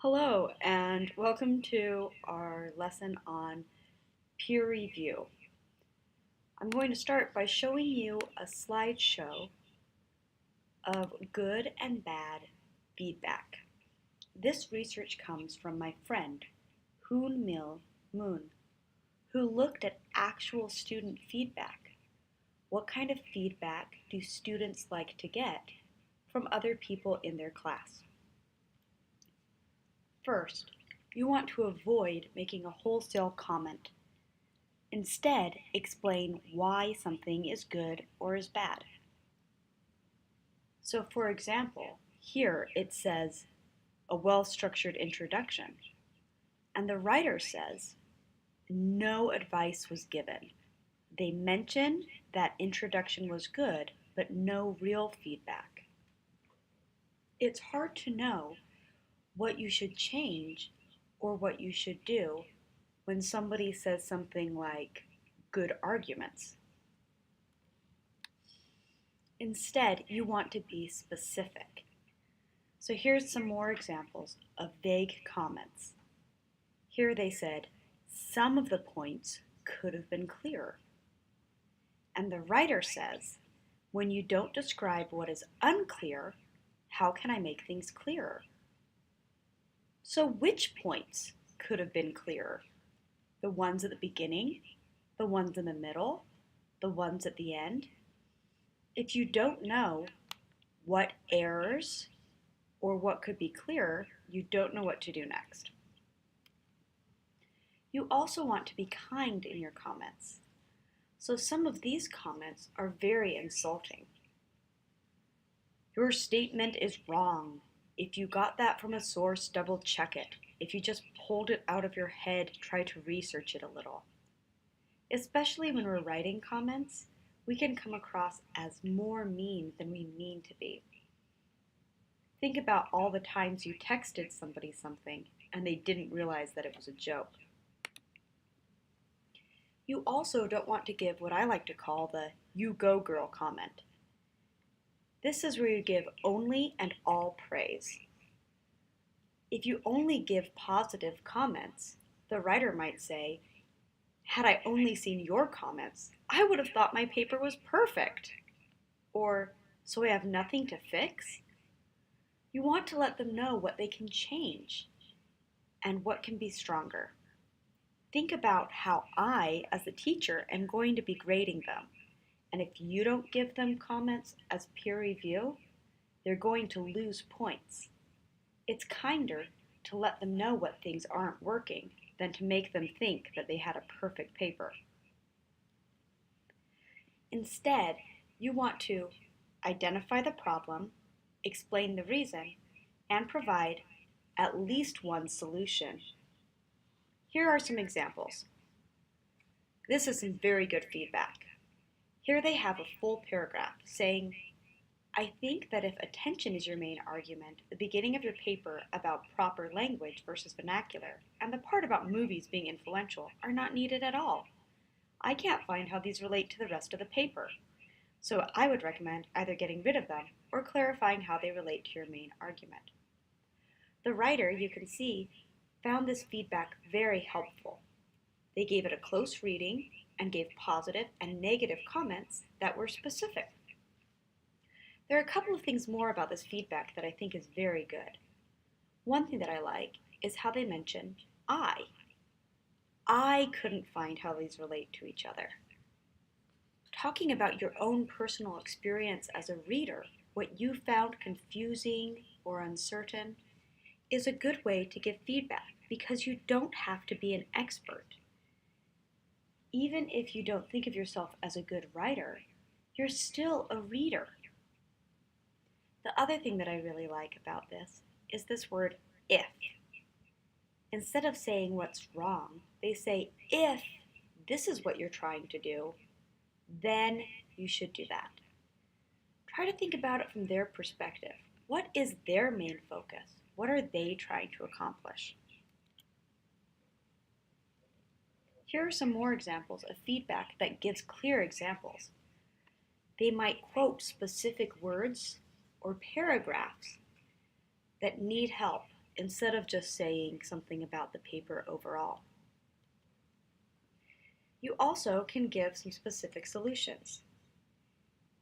Hello, and welcome to our lesson on peer review. I'm going to start by showing you a slideshow of good and bad feedback. This research comes from my friend, Hoon Mil Moon, who looked at actual student feedback. What kind of feedback do students like to get from other people in their class? First, you want to avoid making a wholesale comment. Instead, explain why something is good or is bad. So, for example, here it says a well-structured introduction, and the writer says no advice was given. They mention that introduction was good, but no real feedback. It's hard to know what you should change or what you should do when somebody says something like good arguments. Instead, you want to be specific. So here's some more examples of vague comments. Here they said, some of the points could have been clearer. And the writer says, when you don't describe what is unclear, how can I make things clearer? So which points could have been clearer? The ones at the beginning, the ones in the middle, the ones at the end? If you don't know what errors or what could be clearer, you don't know what to do next. You also want to be kind in your comments. So some of these comments are very insulting. Your statement is wrong. If you got that from a source, double check it. If you just pulled it out of your head, try to research it a little. Especially when we're writing comments, we can come across as more mean than we mean to be. Think about all the times you texted somebody something and they didn't realize that it was a joke. You also don't want to give what I like to call the "you go girl" comment. This is where you give only and all praise. If you only give positive comments, the writer might say, had I only seen your comments, I would have thought my paper was perfect. Or, so I have nothing to fix? You want to let them know what they can change and what can be stronger. Think about how I, as a teacher, am going to be grading them. And if you don't give them comments as peer review, they're going to lose points. It's kinder to let them know what things aren't working than to make them think that they had a perfect paper. Instead, you want to identify the problem, explain the reason, and provide at least one solution. Here are some examples. This is some very good feedback. Here they have a full paragraph saying, I think that if attention is your main argument, the beginning of your paper about proper language versus vernacular and the part about movies being influential are not needed at all. I can't find how these relate to the rest of the paper. So I would recommend either getting rid of them or clarifying how they relate to your main argument. The writer, you can see, found this feedback very helpful. They gave it a close reading and gave positive and negative comments that were specific. There are a couple of things more about this feedback that I think is very good. One thing that I like is how they mention I. I couldn't find how these relate to each other. Talking about your own personal experience as a reader, what you found confusing or uncertain, is a good way to give feedback because you don't have to be an expert. Even if you don't think of yourself as a good writer, you're still a reader. The other thing that I really like about this is this word if. Instead of saying what's wrong, they say if this is what you're trying to do, then you should do that. Try to think about it from their perspective. What is their main focus? What are they trying to accomplish? Here are some more examples of feedback that gives clear examples. They might quote specific words or paragraphs that need help instead of just saying something about the paper overall. You also can give some specific solutions.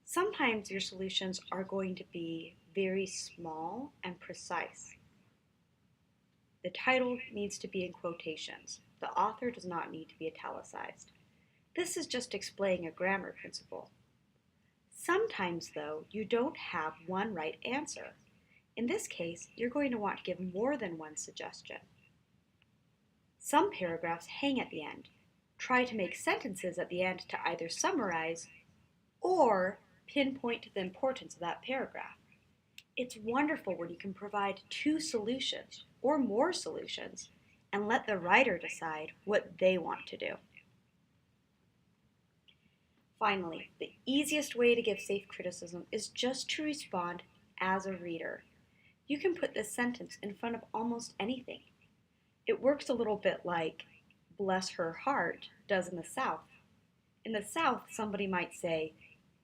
Sometimes your solutions are going to be very small and precise. The title needs to be in quotations. The author does not need to be italicized. This is just explaining a grammar principle. Sometimes, though, you don't have one right answer. In this case, you're going to want to give more than one suggestion. Some paragraphs hang at the end. Try to make sentences at the end to either summarize or pinpoint to the importance of that paragraph. It's wonderful when you can provide two solutions or more solutions and let the writer decide what they want to do. Finally, the easiest way to give safe criticism is just to respond as a reader. You can put this sentence in front of almost anything. It works a little bit like "bless her heart" does in the South. In the South, somebody might say,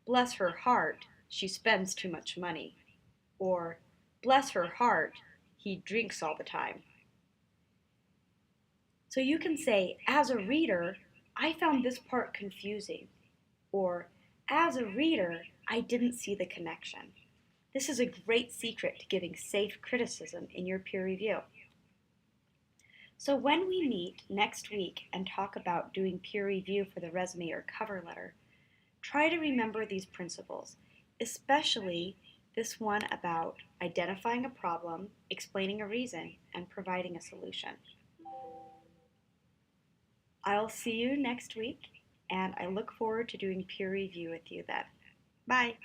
"bless her heart, she spends too much money," or "bless her heart, he drinks all the time." So you can say, as a reader, I found this part confusing, or as a reader, I didn't see the connection. This is a great secret to giving safe criticism in your peer review. So when we meet next week and talk about doing peer review for the resume or cover letter, try to remember these principles, especially this one about identifying a problem, explaining a reason, and providing a solution. I'll see you next week, and I look forward to doing peer review with you then. Bye.